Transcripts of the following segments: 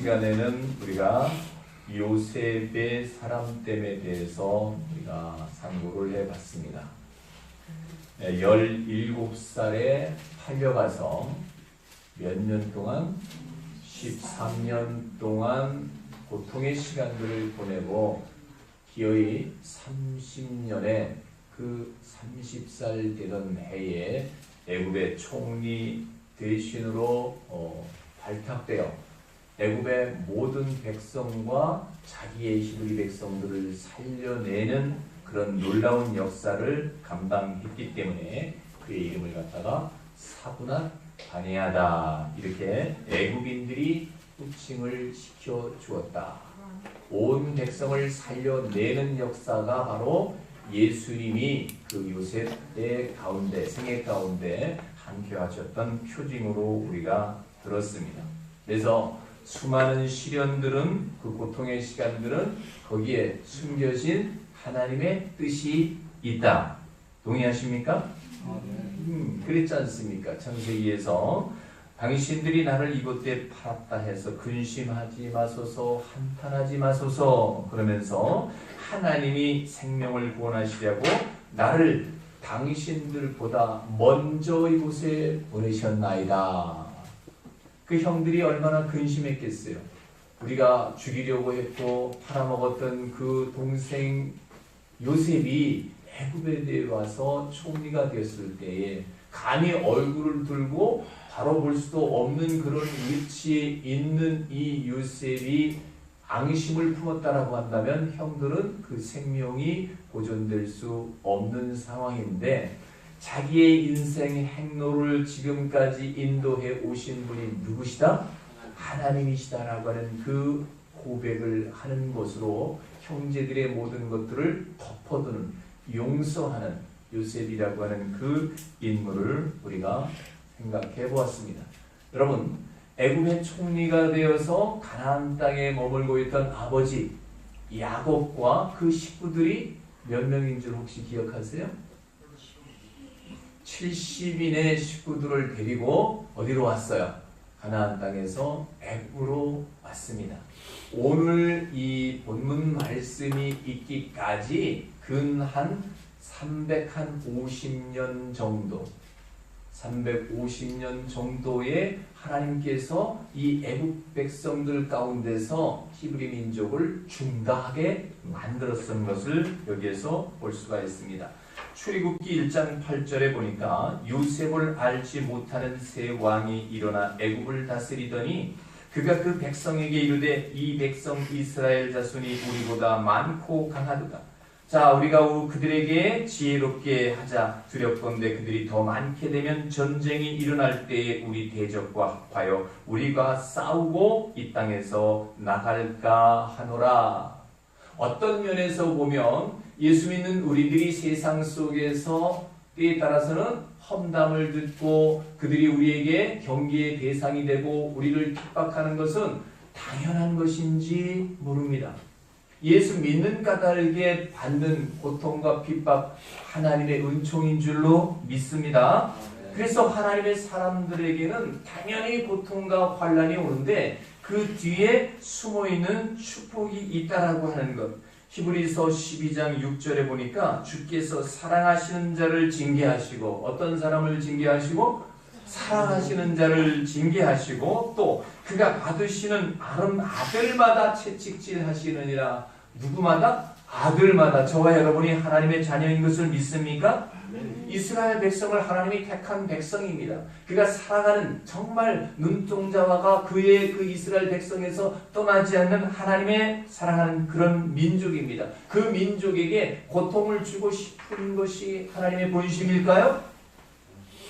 시간에는 우리가 요셉의 사람됨에 대해서 우리가 상고를 해봤습니다. 17살에 팔려가서 몇 년 동안? 13년 동안 고통의 시간들을 보내고 기어이 30년에 그 30살 되던 해에 애굽의 총리 대신으로 발탁되어 애굽의 모든 백성과 자기의 히브리 백성들을 살려내는 그런 놀라운 역사를 감당했기 때문에 그의 이름을 갖다가 사브낫 바네아다 이렇게 애굽인들이 호칭을 시켜 주었다. 온 백성을 살려내는 역사가 바로 예수님이 그 요셉의 가운데 생애 가운데 함께 하셨던 표징으로 우리가 들었습니다. 그래서 수많은 시련들은 그 고통의 시간들은 거기에 숨겨진 하나님의 뜻이 있다. 동의하십니까? 그랬지 않습니까? 창세기에서 당신들이 나를 이곳에 팔았다 해서 근심하지 마소서, 한탄하지 마소서 그러면서 하나님이 생명을 구원하시려고 나를 당신들보다 먼저 이곳에 보내셨나이다. 그 형들이 얼마나 근심했겠어요. 우리가 죽이려고 했고 팔아먹었던 그 동생 요셉이 애굽에 내려와서 총리가 되었을 때에 감히 얼굴을 들고 바로 볼 수도 없는 그런 위치에 있는 이 요셉이 앙심을 품었다라고 한다면 형들은 그 생명이 보존될 수 없는 상황인데 자기의 인생 행로를 지금까지 인도해 오신 분이 누구시다? 하나님이시다라고 하는 그 고백을 하는 것으로 형제들의 모든 것들을 덮어두는 용서하는 요셉이라고 하는 그 인물을 우리가 생각해 보았습니다. 여러분, 애굽의 총리가 되어서 가나안 땅에 머물고 있던 아버지 야곱과 그 식구들이 몇 명인 줄 혹시 기억하세요? 70인의 식구들을 데리고 어디로 왔어요? 가나안 땅에서 애굽으로 왔습니다. 오늘 이 본문 말씀이 있기까지 근 한 350년 정도 350년 정도의 하나님께서 이 애굽 백성들 가운데서 히브리 민족을 중다하게 만들었던 것을 여기에서 볼 수가 있습니다. 출애굽기 1장 8절에 보니까 요셉을 알지 못하는 새 왕이 일어나 애굽을 다스리더니 그가 그 백성에게 이르되 이 백성 이스라엘 자손이 우리보다 많고 강하도다. 자, 우리가 그들에게 지혜롭게 하자. 두렵건대 그들이 더 많게 되면 전쟁이 일어날 때에 우리 대적과 합하여 우리가 싸우고 이 땅에서 나갈까 하노라. 어떤 면에서 보면 예수 믿는 우리들이 세상 속에서 때에 따라서는 험담을 듣고 그들이 우리에게 경계의 대상이 되고 우리를 핍박하는 것은 당연한 것인지 모릅니다. 예수 믿는 까닭에 받는 고통과 핍박 하나님의 은총인 줄로 믿습니다. 그래서 하나님의 사람들에게는 당연히 고통과 환난이 오는데 그 뒤에 숨어있는 축복이 있다라고 하는 것. 히브리서 12장 6절에 보니까 주께서 사랑하시는 자를 징계하시고 어떤 사람을 징계하시고 사랑하시는 자를 징계하시고 또 그가 받으시는 아들마다 채찍질하시느니라. 누구마다? 아들마다. 저와 여러분이 하나님의 자녀인 것을 믿습니까? 이스라엘 백성을 하나님이 택한 백성입니다. 그가 사랑하는 정말 눈동자와가 그의 그 이스라엘 백성에서 떠나지 않는 하나님의 사랑하는 그런 민족입니다. 그 민족에게 고통을 주고 싶은 것이 하나님의 본심일까요?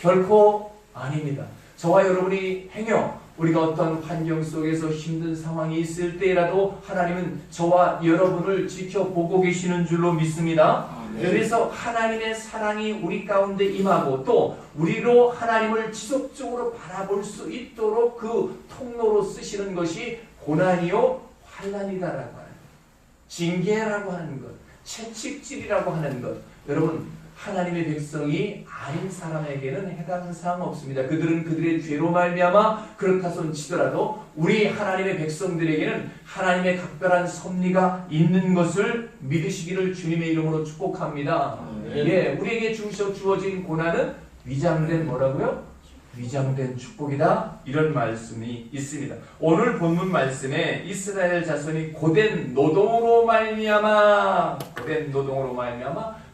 결코 아닙니다. 저와 여러분이 행여 우리가 어떤 환경 속에서 힘든 상황이 있을 때라도 하나님은 저와 여러분을 지켜보고 계시는 줄로 믿습니다. 그래서 하나님의 사랑이 우리 가운데 임하고 또 우리로 하나님을 지속적으로 바라볼 수 있도록 그 통로로 쓰시는 것이 고난이요 환난이다라고 하는 것, 징계라고 하는 것, 채찍질이라고 하는 것. 여러분, 하나님의 백성이 아닌 사람에게는 해당 사항 없습니다. 그들은 그들의 죄로 말미암아 그렇다 손 치더라도 우리 하나님의 백성들에게는 하나님의 각별한 섭리가 있는 것을 믿으시기를 주님의 이름으로 축복합니다. 예, 우리에게 주어진 고난은 위장된 뭐라고요? 위장된 축복이다. 이런 말씀이 있습니다. 오늘 본문 말씀에 이스라엘 자손이 고된 노동으로 말미암아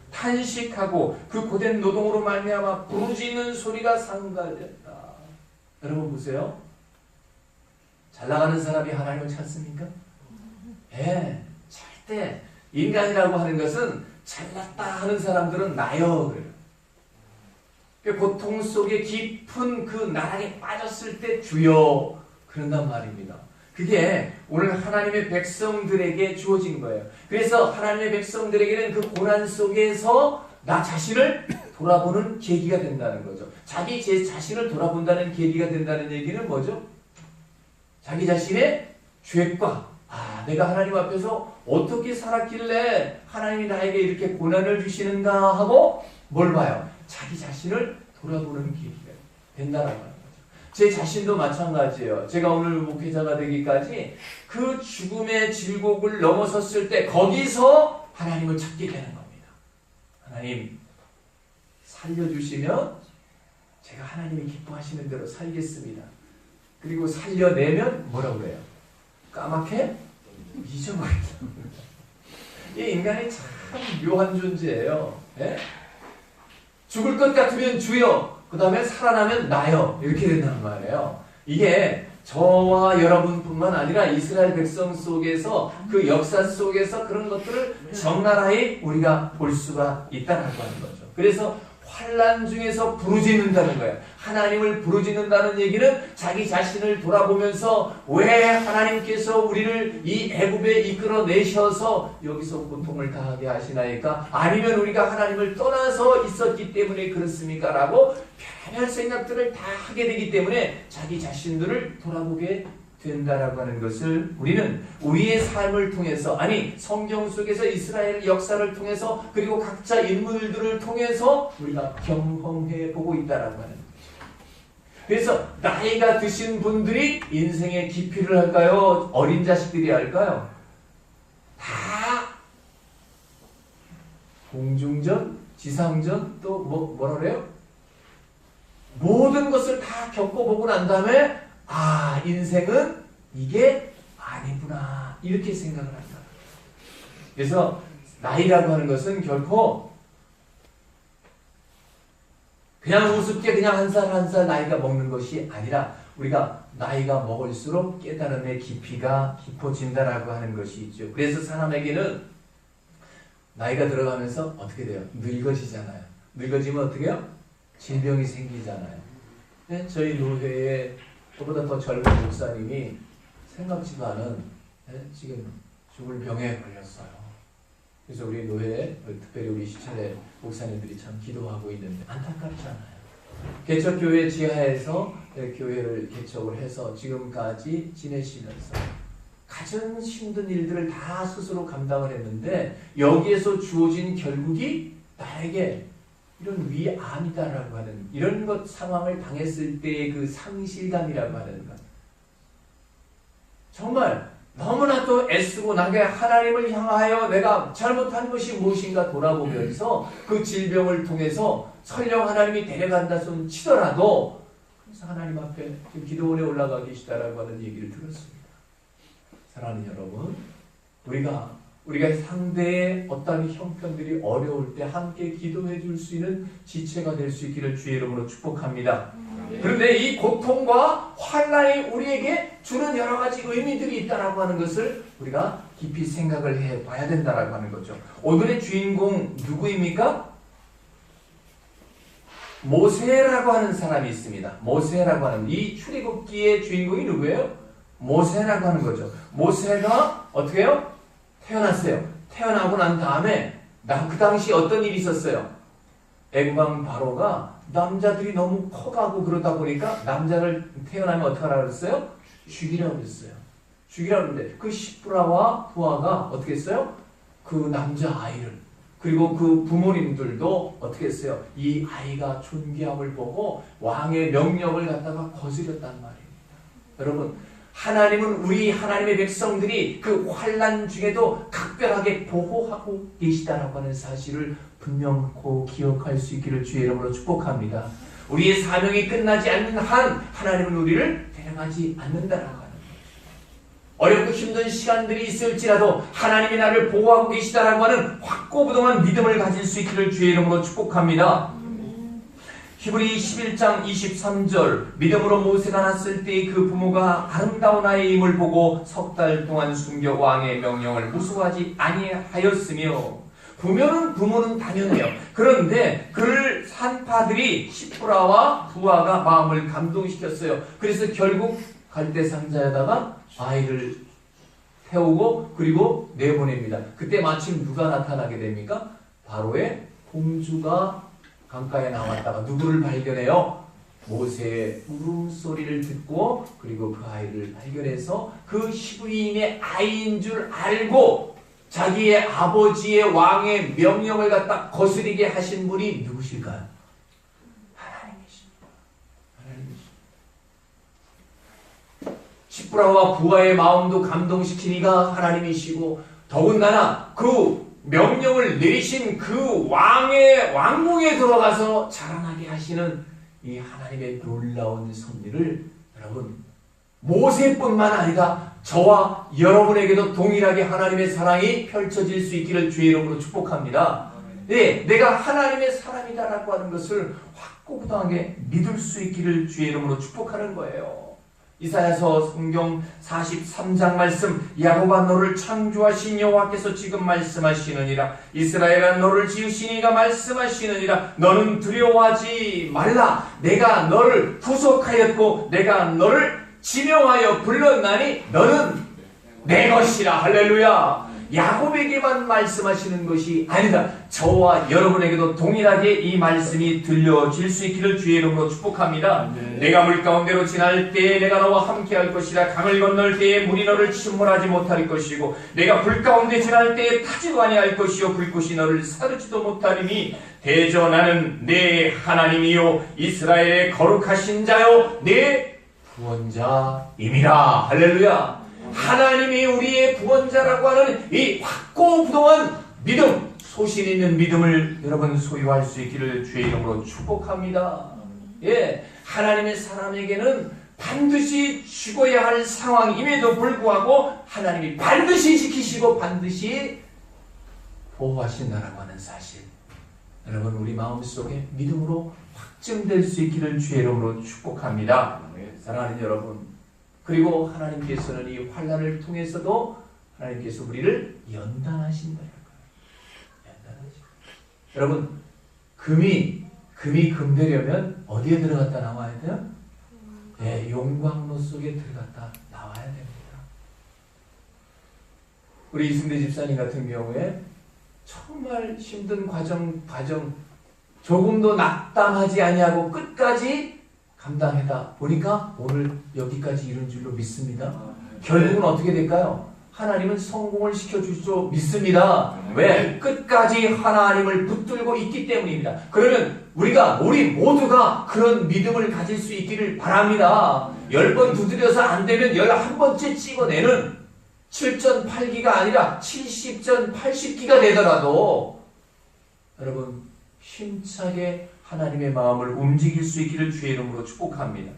탄식하고 그 고된 노동으로 말미암아 부르짖는 소리가 상달됐다. 여러분 보세요. 잘 나가는 사람이 하나님을 찾습니까? 예, 절대. 인간이라고 하는 것은 잘났다 하는 사람들은 나요. 그래요. 고통 속에 깊은 그 나락에 빠졌을 때 주여 그런단 말입니다. 그게 오늘 하나님의 백성들에게 주어진 거예요. 그래서 하나님의 백성들에게는 그 고난 속에서 나 자신을 돌아보는 계기가 된다는 거죠. 자기 자신을 돌아본다는 계기가 된다는 얘기는 뭐죠? 자기 자신의 죄과 내가 하나님 앞에서 어떻게 살았길래 하나님이 나에게 이렇게 고난을 주시는가 하고 뭘 봐요? 자기 자신을 돌아보는 계기가 된다는 거죠. 제 자신도 마찬가지예요. 제가 오늘 목회자가 되기까지 그 죽음의 질곡을 넘어섰을 때 거기서 하나님을 찾게 되는 겁니다. 하나님 살려주시면 제가 하나님이 기뻐하시는 대로 살겠습니다. 그리고 살려내면 뭐라고 그래요? 까맣게 잊어버린다. 이 인간이 참 묘한 존재예요. 네? 죽을 것 같으면 주여, 그 다음에 살아나면 나요. 이렇게 된단 말이에요. 이게 저와 여러분뿐만 아니라 이스라엘 백성 속에서 그 역사 속에서 그런 것들을 적나라히 우리가 볼 수가 있다라고 하는 거죠. 그래서 환난 중에서 부르짖는다는 거예요. 하나님을 부르짖는다는 얘기는 자기 자신을 돌아보면서 왜 하나님께서 우리를 이 애굽에 이끌어 내셔서 여기서 고통을 당하게 하시나이까? 아니면 우리가 하나님을 떠나서 있었기 때문에 그렇습니까? 라고 별별 생각들을 다 하게 되기 때문에 자기 자신들을 돌아보게 된다라고 하는 것을 우리는 우리의 삶을 통해서, 아니 성경 속에서 이스라엘 역사를 통해서, 그리고 각자 인물들을 통해서 우리가 경험해 보고 있다라고 하는 거죠. 그래서 나이가 드신 분들이 인생의 기피를 할까요? 어린 자식들이 할까요? 다 공중전, 지상전, 또 뭐라 그래요? 모든 것을 다 겪어보고 난 다음에 인생은 이게 아니구나 이렇게 생각을 한다. 그래서 나이라고 하는 것은 결코 그냥 우습게 그냥 한 살 한 살 나이가 먹는 것이 아니라 우리가 나이가 먹을수록 깨달음의 깊이가 깊어진다라고 하는 것이 있죠. 그래서 사람에게는 나이가 들어가면서 어떻게 돼요? 늙어지잖아요. 늙어지면 어떻게 해요? 질병이 생기잖아요. 네? 저희 노회에 저보다 더 젊은 목사님이 생각지도 않은 지금 죽을 병에 걸렸어요. 그래서 우리 노회에 특별히 우리 시청의 목사님들이 참 기도하고 있는데 안타깝잖아요. 개척교회 지하에서 교회를 개척을 해서 지금까지 지내시면서 가장 힘든 일들을 다 스스로 감당을 했는데 여기에서 주어진 결국이 나에게 이런 위암이다라고 하는 이런 것 상황을 당했을 때의 그 상실감이라고 하는 것. 정말 너무나도 애쓰고 나게 하나님을 향하여 내가 잘못한 것이 무엇인가 돌아보면서 그 질병을 통해서 설령 하나님이 데려간다 손 치더라도 그래서 하나님 앞에 기도원에 올라가 계시다라고 하는 얘기를 들었습니다. 사랑하는 여러분, 우리가 상대의 어떤 형편들이 어려울 때 함께 기도해 줄 수 있는 지체가 될 수 있기를 주의 이름으로 축복합니다. 그런데 이 고통과 환난이 우리에게 주는 여러 가지 의미들이 있다라고 하는 것을 우리가 깊이 생각을 해봐야 된다라고 하는 거죠. 오늘의 주인공 누구입니까? 모세라고 하는 사람이 있습니다. 모세라고 하는 이 출애굽기의 주인공이 누구예요? 모세라고 하는 거죠. 모세가 어떻게 해요? 태어났어요. 태어나고 난 다음에 그 당시 어떤 일이 있었어요? 애굽왕 바로가 남자들이 너무 커가고 그러다 보니까 남자를 태어나면 어떻게 하라고 그랬어요? 죽이라고 그랬어요. 죽이라고 그랬는데 그 시프라와 부하가 어떻게 했어요? 그 남자 아이를 그리고 그 부모님들도 어떻게 했어요? 이 아이가 존귀함을 보고 왕의 명령을 갖다가 거스렸단 말입니다. 여러분, 하나님은 우리 하나님의 백성들이 그 환난 중에도 각별하게 보호하고 계시다라고 하는 사실을 분명코 기억할 수 있기를 주의 이름으로 축복합니다. 우리의 사명이 끝나지 않는 한 하나님은 우리를 대령하지 않는다라고 하는 거예요. 어렵고 힘든 시간들이 있을지라도 하나님이 나를 보호하고 계시다라고 하는 확고부동한 믿음을 가질 수 있기를 주의 이름으로 축복합니다. 히브리 11장 23절 믿음으로 모세가 났을 때 그 부모가 아름다운 아이임을 보고 석 달 동안 숨겨 왕의 명령을 무수하지 아니하였으며 부모는 당연해요. 그런데 그를 산 파들이 시프라와 부하가 마음을 감동시켰어요. 그래서 결국 갈대상자에다가 아이를 태우고 그리고 내보냅니다. 그때 마침 누가 나타나게 됩니까? 바로의 공주가 강가에 나왔다가 누구를 발견해요? 모세의 울음소리를 듣고 그리고 그 아이를 발견해서 그 히브리인의 아이인 줄 알고 자기의 아버지의 왕의 명령을 갖다 거스리게 하신 분이 누구실까요? 하나님이십니다. 시프라와 부하의 마음도 감동시키니가 하나님이시고 더군다나 그 명령을 내리신 그 왕의 왕궁에 들어가서 자라나게 하시는 이 하나님의 놀라운 섭리를 여러분 모세뿐만 아니라 저와 여러분에게도 동일하게 하나님의 사랑이 펼쳐질 수 있기를 주의 이름으로 축복합니다. 네, 내가 하나님의 사람이다라고 하는 것을 확고부동하게 믿을 수 있기를 주의 이름으로 축복하는 거예요. 이사야서 성경 43장 말씀 야곱아 너를 창조하신 여호와께서 지금 말씀하시느니라 이스라엘아 너를 지으신 이가 말씀하시느니라 너는 두려워하지 말라 내가 너를 구속하였고 내가 너를 지명하여 불렀나니 너는 내 것이라. 할렐루야. 야곱에게만 말씀하시는 것이 아니다. 저와 여러분에게도 동일하게 이 말씀이 들려질 수 있기를 주의 이름으로 축복합니다. 내가 물 가운데로 지날 때에 내가 너와 함께할 것이라. 강을 건널 때에 물이 너를 침몰하지 못할 것이고 내가 불 가운데 지날 때에 타지도 아니할 것이요 불꽃이 너를 사르지도 못하리니 대저 나는 내 하나님이요 이스라엘의 거룩하신 자요 내 구원자임이라. 할렐루야. 하나님이 우리의 구원자라고 하는 이 확고부동한 믿음, 소신 있는 믿음을 여러분 소유할 수 있기를 주의 이름으로 축복합니다. 예, 하나님의 사람에게는 반드시 죽어야 할 상황임에도 불구하고 하나님이 반드시 지키시고 반드시 보호하신다라고 하는 사실, 여러분 우리 마음속에 믿음으로 확증될 수 있기를 주의 이름으로 축복합니다. 사랑하는 여러분, 그리고 하나님께서는 이 환난을 통해서도 하나님께서 우리를 연단하신다는 거예요. 여러분, 금이 금되려면 어디에 들어갔다 나와야 돼요? 네, 용광로 속에 들어갔다 나와야 됩니다. 우리 이승대 집사님 같은 경우에 정말 힘든 과정 조금도 낙담하지 아니하고 끝까지 감당하다 보니까 오늘 여기까지 이른 줄로 믿습니다. 결국은 어떻게 될까요? 하나님은 성공을 시켜줄 줄 믿습니다. 왜? 끝까지 하나님을 붙들고 있기 때문입니다. 그러면 우리 모두가 그런 믿음을 가질 수 있기를 바랍니다. 10번 두드려서 안 되면 11번째 찍어내는 7전 8기가 아니라 70전 80기가 되더라도 여러분 힘차게 하나님의 마음을 움직일 수 있기를 주의 이름으로 축복합니다.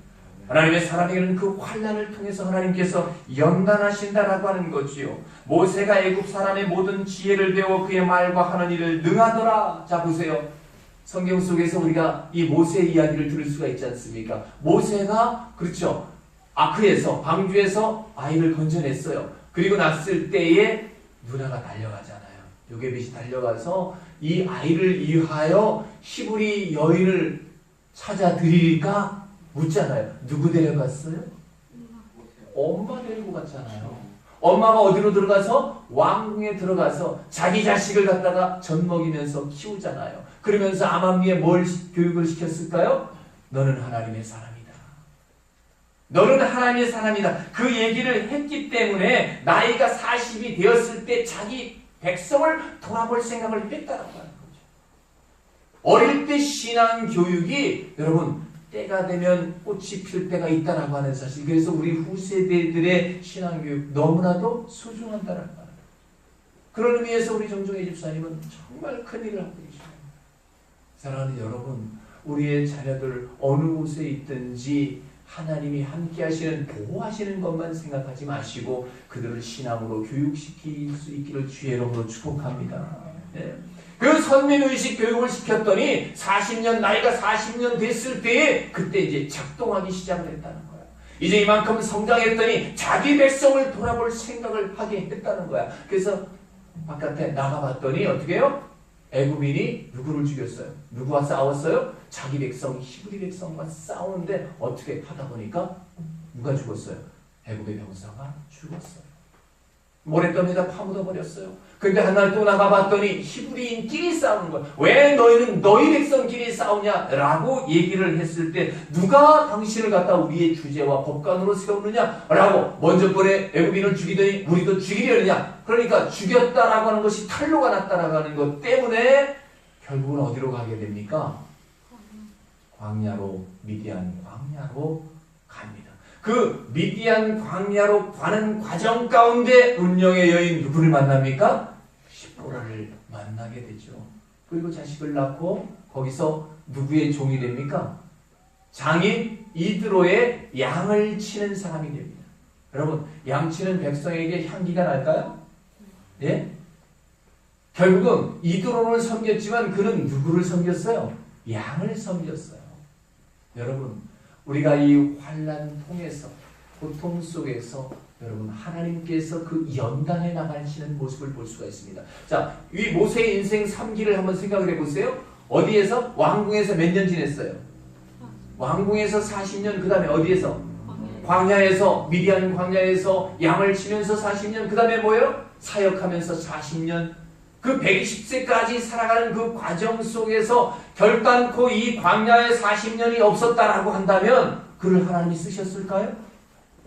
하나님의 사람에게는 그 환난을 통해서 하나님께서 연단하신다라고 하는 거지요. 모세가 애굽 사람의 모든 지혜를 배워 그의 말과 하는 일을 능하더라. 자 보세요. 성경 속에서 우리가 이 모세 이야기를 들을 수가 있지 않습니까? 모세가 그렇죠. 아크에서 방주에서 아이를 건져냈어요. 그리고 났을 때에 누나가 달려가잖아요. 요게벳이 달려가서 이 아이를 위하여 히브리 여인을 찾아드릴까 묻잖아요. 누구 데려갔어요? 엄마 데리고 갔잖아요. 엄마가 어디로 들어가서? 왕궁에 들어가서 자기 자식을 갖다가 젖먹이면서 키우잖아요. 그러면서 아말리에 뭘 교육을 시켰을까요? 너는 하나님의 사람이다. 너는 하나님의 사람이다. 그 얘기를 했기 때문에 나이가 40이 되었을 때 자기 백성을 돌아볼 생각을 했다라고 하는 거죠. 어릴 때 신앙 교육이 여러분 때가 되면 꽃이 필 때가 있다라고 하는 사실. 그래서 우리 후세대들의 신앙 교육 너무나도 소중한다라고 하는 거예요. 그런 의미에서 우리 정종의 집사님은 정말 큰 일을 하고 계십니다. 사랑하는 여러분, 우리의 자녀들 어느 곳에 있든지 하나님이 함께 하시는, 보호하시는 것만 생각하지 마시고 그들을 신앙으로 교육시킬 수 있기를 주의 이름으로 축복합니다. 네. 그 선민의식 교육을 시켰더니 40년, 나이가 40년 됐을 때에 그때 이제 작동하기 시작을 했다는 거야. 이제 이만큼 성장했더니 자기 백성을 돌아볼 생각을 하게 했다는 거야. 그래서 바깥에 나가봤더니 어떻게 해요? 애굽인이 누구를 죽였어요? 누구와 싸웠어요? 자기 백성 히브리 백성과 싸우는데 어떻게 하다 보니까 누가 죽었어요? 애굽의 병사가 죽었어요. 모래더미에다 파묻어 버렸어요. 근데 한 날 또 나가봤더니 히브리인끼리 싸우는 거야. 왜 너희는 너희 백성끼리 싸우냐라고 얘기를 했을 때 누가 당신을 갖다 우리의 주제와 법관으로 세우느냐라고 먼저 번에 애굽인을 죽이더니 우리도 죽이려느냐. 그러니까 죽였다라고 하는 것이 탄로가 났다라고 하는 것 때문에 결국은 어디로 가게 됩니까? 광야로, 미디안 광야로 갑니다. 그 미디안 광야로 가는 과정 가운데 운명의 여인 누구를 만납니까? 시보라를 만나게 되죠. 그리고 자식을 낳고 거기서 누구의 종이 됩니까? 장인 이드로의 양을 치는 사람이 됩니다. 여러분, 양치는 백성에게 향기가 날까요? 예? 결국은 이드로를 섬겼지만 그는 누구를 섬겼어요? 양을 섬겼어요. 여러분, 우리가 이 환난 통해서, 고통 속에서 여러분 하나님께서 그 연단해 나가시는 모습을 볼 수가 있습니다. 자, 이 모세의 인생 3기를 한번 생각을 해보세요. 어디에서? 왕궁에서 몇 년 지냈어요? 왕궁에서 40년, 그 다음에 어디에서? 광야에서, 미디안 광야에서 양을 치면서 40년, 그 다음에 뭐예요? 사역하면서 40년, 그 120세까지 살아가는 그 과정 속에서 결단코 이 광야에 40년이 없었다라고 한다면 그를 하나님이 쓰셨을까요?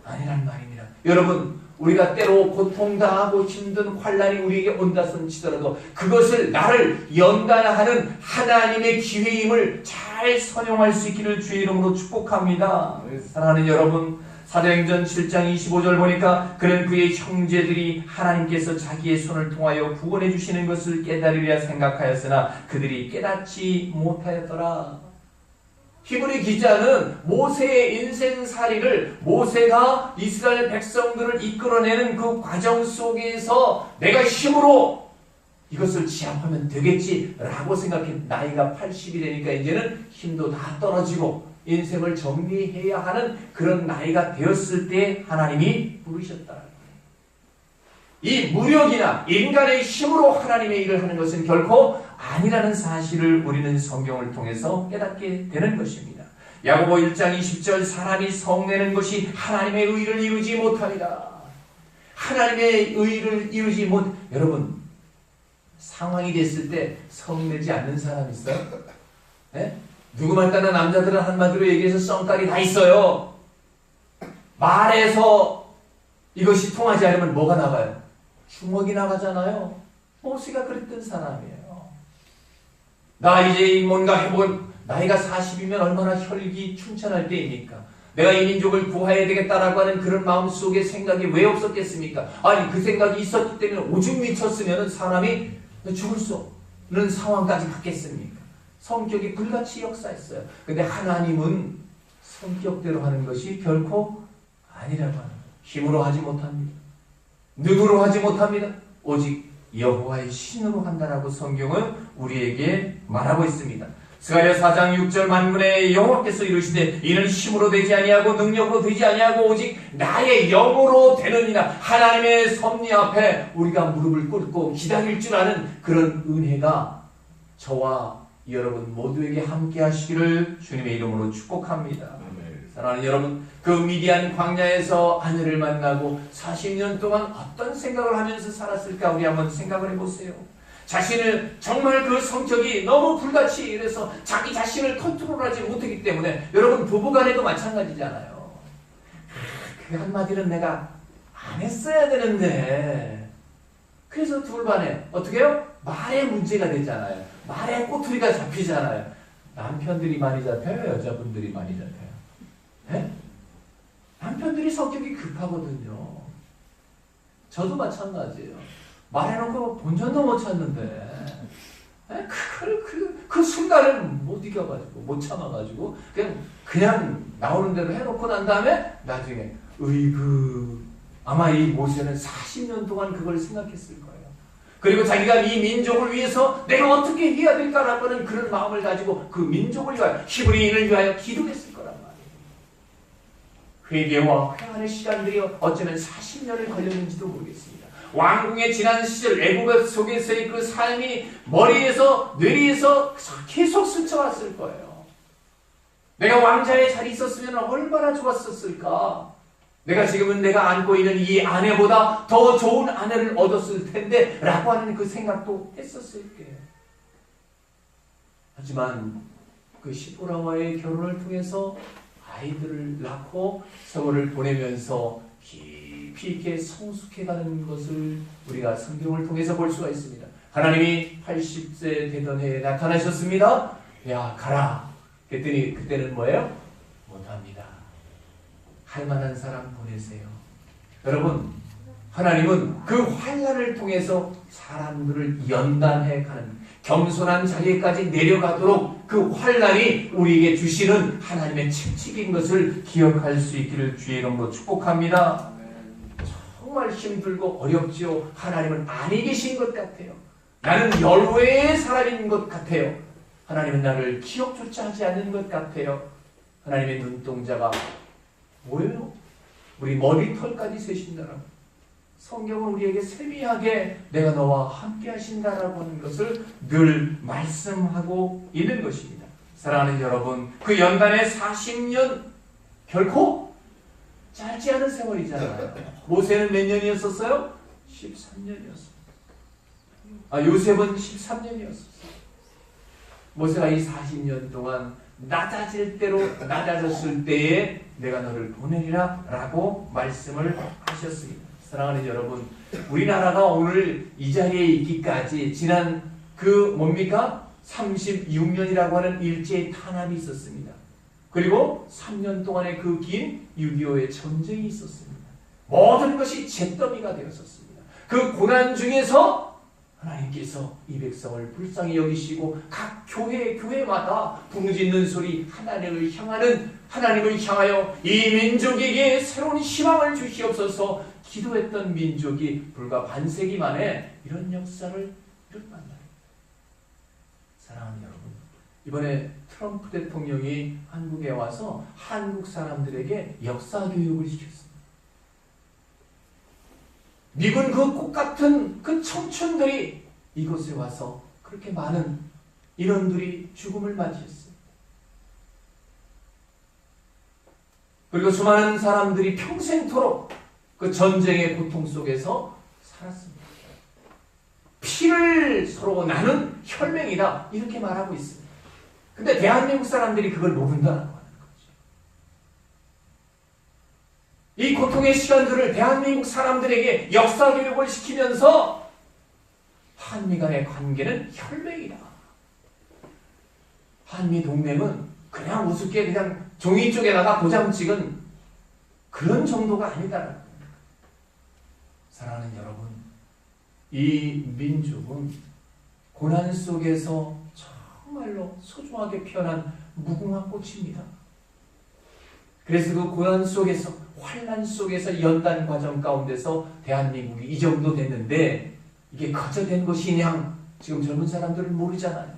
아니란 말입니다. 여러분, 우리가 때로 고통당하고 힘든 환난이 우리에게 온다 손치더라도 그것을 나를 연단하는 하나님의 기회임을 잘 선용할 수 있기를 주의 이름으로 축복합니다. 사랑하는 여러분, 사도행전 7장 25절 보니까 그는 그의 형제들이 하나님께서 자기의 손을 통하여 구원해 주시는 것을 깨달으려 생각하였으나 그들이 깨닫지 못하였더라. 히브리 기자는 모세의 인생살이를, 모세가 이스라엘 백성들을 이끌어내는 그 과정 속에서 내가 힘으로 이것을 지압하면 되겠지라고 생각해. 나이가 80이 되니까 이제는 힘도 다 떨어지고 인생을 정리해야 하는 그런 나이가 되었을 때 하나님이 부르셨다. 이 무력이나 인간의 힘으로 하나님의 일을 하는 것은 결코 아니라는 사실을 우리는 성경을 통해서 깨닫게 되는 것입니다. 야고보 1장 20절 사람이 성내는 것이 하나님의 의를 이루지 못합니다. 하나님의 의를 이루지 못. 여러분, 상황이 됐을 때 성내지 않는 사람 있어요? 네? 누구만 따는 남자들은 한마디로 얘기해서 썽깔이 다 있어요. 말해서 이것이 통하지 않으면 뭐가 나가요? 주먹이 나가잖아요. 모세가 그랬던 사람이에요. 나 이제 뭔가 해본 나이가 40이면 얼마나 혈기 충천할 때입니까? 내가 이 민족을 구해야 되겠다라고 하는 그런 마음속에 생각이 왜 없었겠습니까? 아니, 그 생각이 있었기 때문에 오죽 미쳤으면 사람이 죽을 수 없는 상황까지 갔겠습니까? 성격이 불같이 역사했어요. 근데 하나님은 성격대로 하는 것이 결코 아니라고 하는 거예요. 힘으로 하지 못합니다. 능으로 하지 못합니다. 오직 여호와의 신으로 한다라고 성경은 우리에게 말하고 있습니다. 스가랴 4장 6절 만군의 여호와께서 이르시되 이는 힘으로 되지 아니하고 능력으로 되지 아니하고 오직 나의 영으로 되느니라. 하나님의 섭리 앞에 우리가 무릎을 꿇고 기다릴 줄 아는 그런 은혜가 저와 여러분 모두에게 함께 하시기를 주님의 이름으로 축복합니다. 사랑하는 여러분, 그 미디안 광야에서 아내를 만나고 40년 동안 어떤 생각을 하면서 살았을까 우리 한번 생각을 해보세요. 자신을 정말 그 성격이 너무 불같이 이래서 자기 자신을 컨트롤하지 못하기 때문에 여러분 부부간에도 마찬가지잖아요. 그 한마디는 내가 안 했어야 되는데 그래서 둘간에 어떻게 해요? 말에 문제가 되잖아요. 말에 꼬투리가 잡히잖아요. 남편들이 많이 잡혀요? 여자분들이 많이 잡혀요? 네? 남편들이 성격이 급하거든요. 저도 마찬가지예요. 말해놓고 본전도 못 찾는데 그 순간을 못 이겨가지고 못 참아가지고 그냥 나오는 대로 해놓고 난 다음에 나중에 아마 이 모세는 40년 동안 그걸 생각했을 거예요. 그리고 자기가 이 민족을 위해서 내가 어떻게 해야 될까라고 하는 그런 마음을 가지고 그 민족을 위하여 히브리인을 위하여 기도했을 거란 말이에요. 회개와 회한의 시간들이 어쩌면 40년을 걸렸는지도 모르겠습니다. 왕궁의 지난 시절 애굽 속에서의 그 삶이 머리에서 뇌리에서 계속 스쳐왔을 거예요. 내가 왕자의 자리에 있었으면 얼마나 좋았었을까. 내가 지금은 내가 안고 있는 이 아내보다 더 좋은 아내를 얻었을 텐데 라고 하는 그 생각도 했었을 거예요. 하지만 그 시포라와의 결혼을 통해서 아이들을 낳고 세월을 보내면서 깊이 있게 성숙해가는 것을 우리가 성경을 통해서 볼 수가 있습니다. 하나님이 80세 되던 해에 나타나셨습니다. 야, 가라. 그랬더니 그때는 뭐예요? 못합니다. 할 만한 사람 보내세요. 여러분, 하나님은 그 환난을 통해서 사람들을 연단해 가는 겸손한 자리에까지 내려가도록 그 환난이 우리에게 주시는 하나님의 책칙인 것을 기억할 수 있기를 주의 이름으로 축복합니다. 정말 힘들고 어렵지요. 하나님은 아니 계신 것 같아요. 나는 열외의 사람인 것 같아요. 하나님은 나를 기억조차 하지 않는 것 같아요. 하나님의 눈동자가 뭐예요? 우리 머리털까지 세신다라고. 성경은 우리에게 세미하게 내가 너와 함께 하신다라고 하는 것을 늘 말씀하고 있는 것입니다. 사랑하는 여러분, 그 연단의 40년 결코 짧지 않은 세월이잖아요. 모세는 몇 년이었었어요? 13년이었어요. 요셉은 13년이었어요. 모세가 이 40년 동안 낮아질 대로 낮아졌을 때에 내가 너를 보내리라 라고 말씀을 하셨습니다. 사랑하는 여러분, 우리나라가 오늘 이 자리에 있기까지 지난 그 뭡니까? 36년이라고 하는 일제의 탄압이 있었습니다. 그리고 3년 동안의 그 긴 6.25의 전쟁이 있었습니다. 모든 것이 잿더미가 되었었습니다. 그 고난 중에서 하나님께서 이 백성을 불쌍히 여기시고 각 교회마다 붕짓는 소리 하나님을 향하여 이 민족에게 새로운 희망을 주시옵소서 기도했던 민족이 불과 반세기 만에 이런 역사를 이뤘단 말이에요. 사랑하는 여러분, 이번에 트럼프 대통령이 한국에 와서 한국 사람들에게 역사 교육을 시켰습니다. 미군 그 꽃같은 그 청춘들이 이곳에 와서 그렇게 많은 인원들이 죽음을 맞이했어요. 그리고 수많은 사람들이 평생토록 그 전쟁의 고통 속에서 살았습니다. 피를 서로 나눈 혈맹이다 이렇게 말하고 있습니다. 근데 대한민국 사람들이 그걸 모른다는 거예요. 이 고통의 시간들을 대한민국 사람들에게 역사 교육을 시키면서 한미 간의 관계는 혈맹이다. 한미 동맹은 그냥 우습게 그냥 종이 쪽에다가 도장 찍은 그런 정도가 아니다. 사랑하는 여러분, 이 민족은 고난 속에서 정말로 소중하게 피어난 무궁화 꽃입니다. 그래서 그 고난 속에서 환난 속에서 연단 과정 가운데서 대한민국이 이 정도 됐는데 이게 거저된 것이냐? 지금 젊은 사람들은 모르잖아요.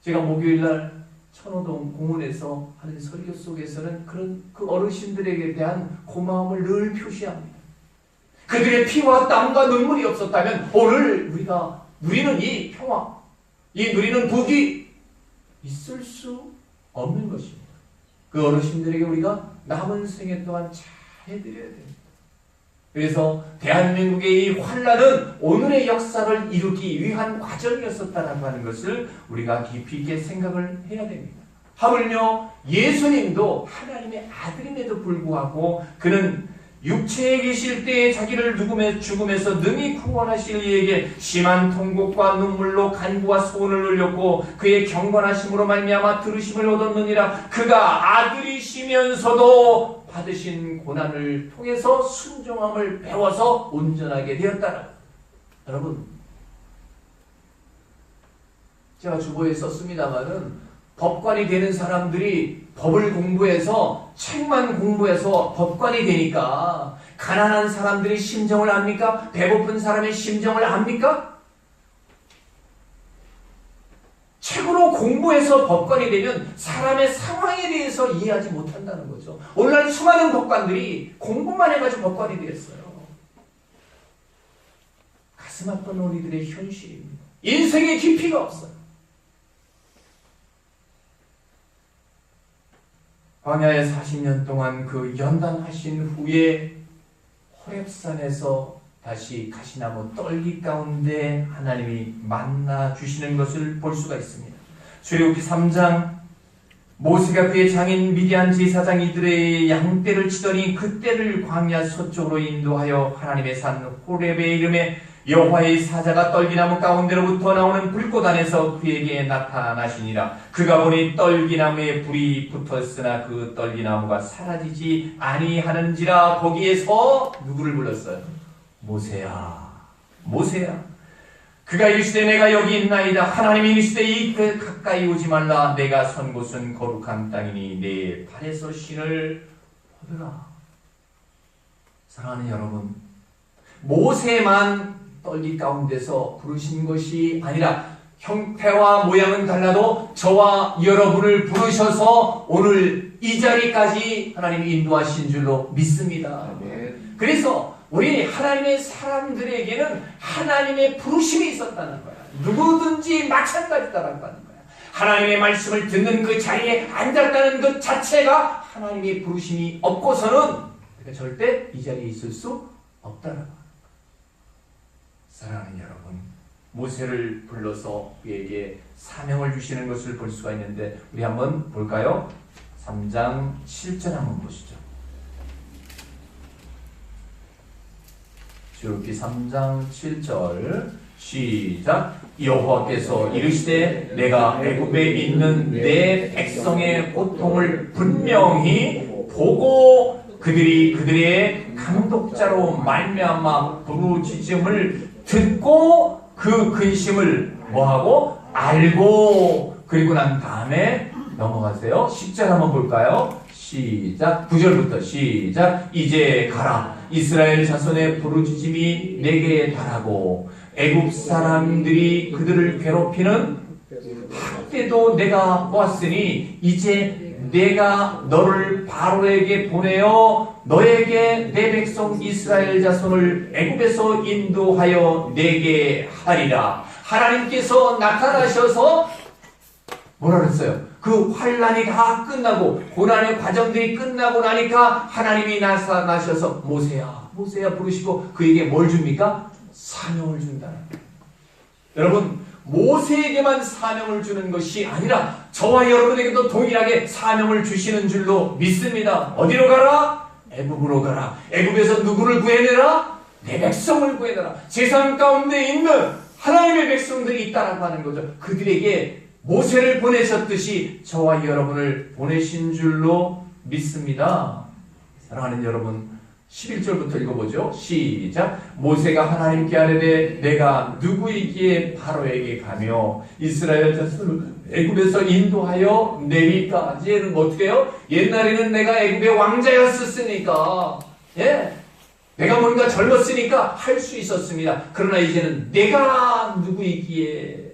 제가 목요일날 천호동 공원에서 하는 설교 속에서는 그런 그 어르신들에게 대한 고마움을 늘 표시합니다. 그들의 피와 땀과 눈물이 없었다면 오늘 우리가 누리는 이 평화, 이 누리는 복이 있을 수 없는 것입니다. 그 어르신들에게 우리가 남은 생애 동안 잘해드려야 됩니다. 그래서 대한민국의 이 환난은 오늘의 역사를 이루기 위한 과정이었었다라고 하는 것을 우리가 깊이 있게 생각을 해야 됩니다. 하물며 예수님도 하나님의 아들임에도 불구하고 그는 육체에 계실 때에 자기를 죽음에서 능히 구원하실 이에게 심한 통곡과 눈물로 간구와 소원을 흘렸고 그의 경건하심으로 말미암아 들으심을 얻었느니라. 그가 아들이시면서도 받으신 고난을 통해서 순종함을 배워서 온전하게 되었다라. 여러분, 제가 주보에 썼습니다마는 법관이 되는 사람들이 법을 공부해서 책만 공부해서 법관이 되니까 가난한 사람들의 심정을 압니까? 배고픈 사람의 심정을 압니까? 책으로 공부해서 법관이 되면 사람의 상황에 대해서 이해하지 못한다는 거죠. 오늘날 수많은 법관들이 공부만 해가지고 법관이 되었어요. 가슴 아픈 우리들의 현실입니다. 인생의 깊이가 없어요. 광야에 40년 동안 그 연단하신 후에 호렙산에서 다시 가시나무 떨기 가운데 하나님이 만나 주시는 것을 볼 수가 있습니다. 출애굽기 3장, 모세가 그의 장인 미디안 제사장 이들의 양떼를 치더니 그 떼를 광야 서쪽으로 인도하여 하나님의 산 호렙의 이름에 여호와의 사자가 떨기나무 가운데로부터 나오는 불꽃 안에서 그에게 나타나시니라. 그가 보니 떨기나무에 불이 붙었으나 그 떨기나무가 사라지지 아니하는지라. 거기에서 누구를 불렀어요? 모세야, 모세야. 그가 이르시되 내가 여기 있나이다. 하나님이 이르시되 이 가까이 오지 말라. 내가 선 곳은 거룩한 땅이니 내 발에서 신을 얻으라. 사랑하는 여러분, 모세만 떨기 가운데서 부르신 것이 아니라 형태와 모양은 달라도 저와 여러분을 부르셔서 오늘 이 자리까지 하나님이 인도하신 줄로 믿습니다. 그래서 우리 하나님의 사람들에게는 하나님의 부르심이 있었다는 거야. 누구든지 마찬가지다라는 거야. 하나님의 말씀을 듣는 그 자리에 앉았다는 것 자체가 하나님의 부르심이 없고서는 절대 이 자리에 있을 수 없다는 거야. 사랑하는 여러분, 모세를 불러서 그에게 사명을 주시는 것을 볼 수가 있는데 우리 한번 볼까요? 3장 7절 한번 보시죠. 출애굽기 3장 7절 시작. 여호와께서 이르시되 내가 애굽에 있는 내 백성의 고통을 분명히 보고 그들의 감독자로 말미암아 부르짖음을 듣고 그 근심을 뭐하고? 알고. 그리고 난 다음에 넘어가세요. 10절 한번 볼까요? 시작. 9절부터 시작. 이제 가라. 이스라엘 자손의 부르짖음이 내게 달하고 애굽 사람들이 그들을 괴롭히는 학대도 내가 보았으니 이제 내가 너를 바로에게 보내어 너에게 내 백성 이스라엘 자손을 애굽에서 인도하여 내게 하리라. 하나님께서 나타나셔서 뭐라 그랬어요? 그 환란이 다 끝나고 고난의 과정들이 끝나고 나니까 하나님이 나타나셔서 모세야, 모세야 부르시고 그에게 뭘 줍니까? 사명을 준다. 여러분, 모세에게만 사명을 주는 것이 아니라 저와 여러분에게도 동일하게 사명을 주시는 줄로 믿습니다. 어디로 가라? 애굽으로 가라. 애굽에서 누구를 구해내라? 내 백성을 구해내라. 세상 가운데 있는 하나님의 백성들이 있다라고 하는 거죠. 그들에게 모세를 보내셨듯이 저와 여러분을 보내신 줄로 믿습니다. 사랑하는 여러분, 11절부터 읽어보죠. 시작. 모세가 하나님께 아뢰되 내가 누구이기에 바로에게 가며 이스라엘 자손을 애굽에서 인도하여 내리까? 이제는 어떻게 해요? 옛날에는 내가 애굽의 왕자였었으니까, 내가 뭔가 젊었으니까 할 수 있었습니다. 그러나 이제는 내가 누구이기에.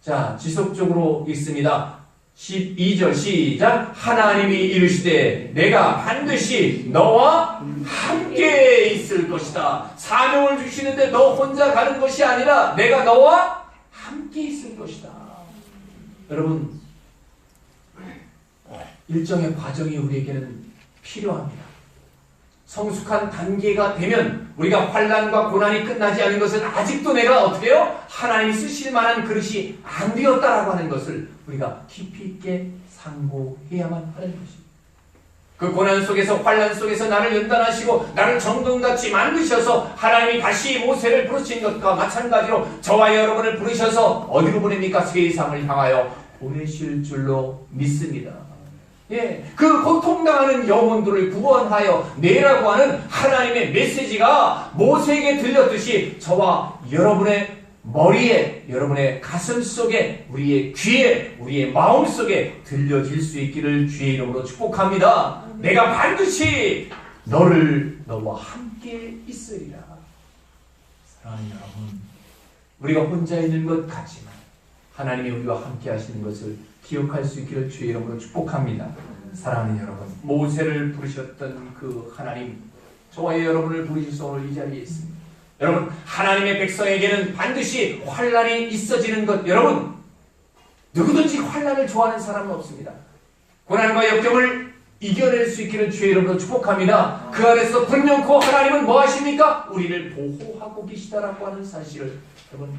자, 지속적으로 읽습니다. 12절 시작. 하나님이 이르시되 내가 반드시 너와 함께 있을 것이다. 사명을 주시는데 너 혼자 가는 것이 아니라 내가 너와 함께 있을 것이다. 여러분, 일정의 과정이 우리에게는 필요합니다. 성숙한 단계가 되면 우리가 환난과 고난이 끝나지 않은 것은 아직도 내가 어떻게 해요? 하나님이 쓰실 만한 그릇이 안 되었다라고 하는 것을 우리가 깊이 있게 상고해야만 하는 것입니다. 그 고난 속에서 환난 속에서 나를 연단하시고 나를 정금같이 만드셔서 하나님이 다시 모세를 부르신 것과 마찬가지로 저와 여러분을 부르셔서 어디로 보냅니까? 세상을 향하여 보내실 줄로 믿습니다. 예, 그 고통당하는 영혼들을 구원하여 내라고 하는 하나님의 메시지가 모세에게 들렸듯이 저와 여러분의 머리에, 여러분의 가슴 속에, 우리의 귀에, 우리의 마음 속에 들려질 수 있기를 주의 이름으로 축복합니다. 내가 반드시 너와 함께 있으리라. 사랑하는 여러분, 우리가 혼자 있는 것 같지만 하나님이 우리와 함께 하시는 것을 기억할 수 있기를 주의 이름으로 축복합니다. 사랑하는 여러분, 모세를 부르셨던 그 하나님, 저와 여러분을 부르셔서 오늘 이 자리에 있습니다. 여러분, 하나님의 백성에게는 반드시 환난이 있어지는 것, 여러분, 누구든지 환난을 좋아하는 사람은 없습니다. 고난과 역경을 이겨낼 수 있기를 주의 이름으로 축복합니다. 그 안에서 분명코 하나님은 뭐 하십니까? 우리를 보호하고 계시다라고 하는 사실을 여러분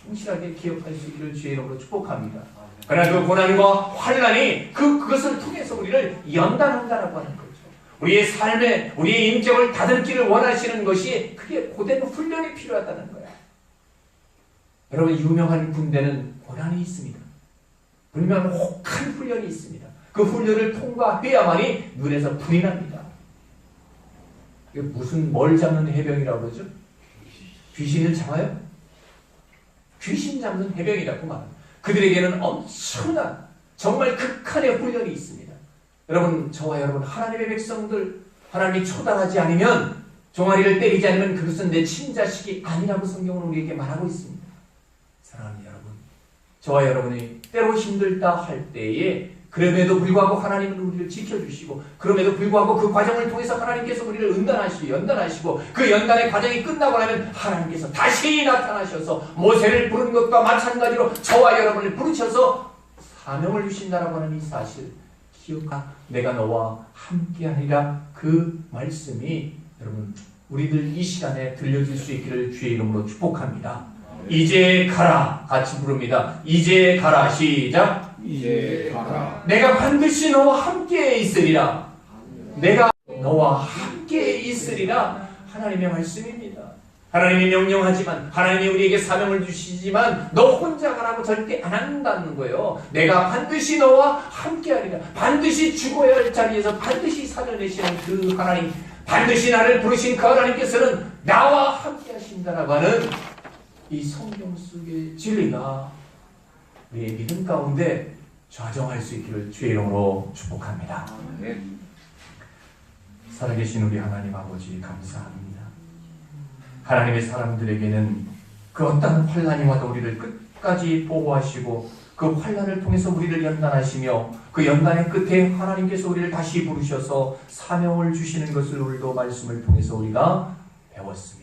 충실하게 기억할 수 있기를 주의 이름으로 축복합니다. 그러나 그 고난과 환난이 그것을 통해서 우리를 연단한다라고 하는 거죠. 우리의 삶에, 우리의 인격을 다듬기를 원하시는 것이 그게 고된 훈련이 필요하다는 거야. 여러분, 유명한 군대는 고난이 있습니다. 분명 혹한 훈련이 있습니다. 그 훈련을 통과해야만이 눈에서 불이 납니다. 이게 뭘 잡는 해병이라고 그러죠? 귀신을 잡아요? 귀신 잡는 해병이라고 말합니다. 그들에게는 엄청난, 정말 극한의 훈련이 있습니다. 여러분, 저와 여러분, 하나님의 백성들, 하나님이 초단하지 않으면, 종아리를 때리지 않으면 그것은 내 친자식이 아니라고 성경은 우리에게 말하고 있습니다. 사랑하는 여러분, 저와 여러분이 때로 힘들다 할 때에 그럼에도 불구하고 하나님은 우리를 지켜주시고, 그럼에도 불구하고 그 과정을 통해서 하나님께서 우리를 연단하시고 그 연단의 과정이 끝나고 나면 하나님께서 다시 나타나셔서 모세를 부른 것과 마찬가지로 저와 여러분을 부르셔서 사명을 주신다라고 하는 이 사실 기억하. 내가 너와 함께하리라. 그 말씀이 여러분 우리들 이 시간에 들려질 수 있기를 주의 이름으로 축복합니다. 이제 가라. 같이 부릅니다. 이제 가라. 시작. 이제 가라. 내가 반드시 너와 함께 있으리라. 내가 너와 함께 있으리라. 하나님의 말씀입니다. 하나님이 명령하지만, 하나님이 우리에게 사명을 주시지만 너 혼자 가라고 절대 안 한다는 거예요. 내가 반드시 너와 함께하리라. 반드시 죽어야 할 자리에서 반드시 살려내시는 그 하나님, 반드시 나를 부르신 그 하나님께서는 나와 함께 하신다라고 하는 이 성경 속의 진리가 우리의 믿음 가운데 좌정할 수 있기를 주의 이름으로 축복합니다. 살아계신 우리 하나님 아버지 감사합니다. 하나님의 사람들에게는 그 어떤 환난이 와도 우리를 끝까지 보호하시고 그 환난을 통해서 우리를 연단하시며 그 연단의 끝에 하나님께서 우리를 다시 부르셔서 사명을 주시는 것을 오늘도 말씀을 통해서 우리가 배웠습니다.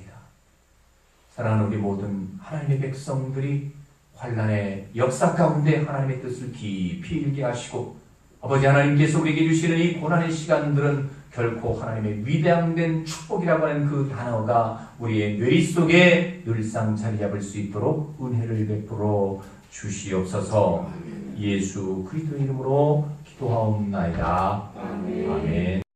사랑하는 우리 모든 하나님의 백성들이 환난의 역사 가운데 하나님의 뜻을 깊이 일게 하시고 아버지 하나님께서 우리에게 주시는 이 고난의 시간들은 결코 하나님의 위대한 축복이라고 하는 그 단어가 우리의 뇌리 속에 늘상 자리 잡을 수 있도록 은혜를 베풀어 주시옵소서. 예수 그리스도 이름으로 기도하옵나이다. 아멘.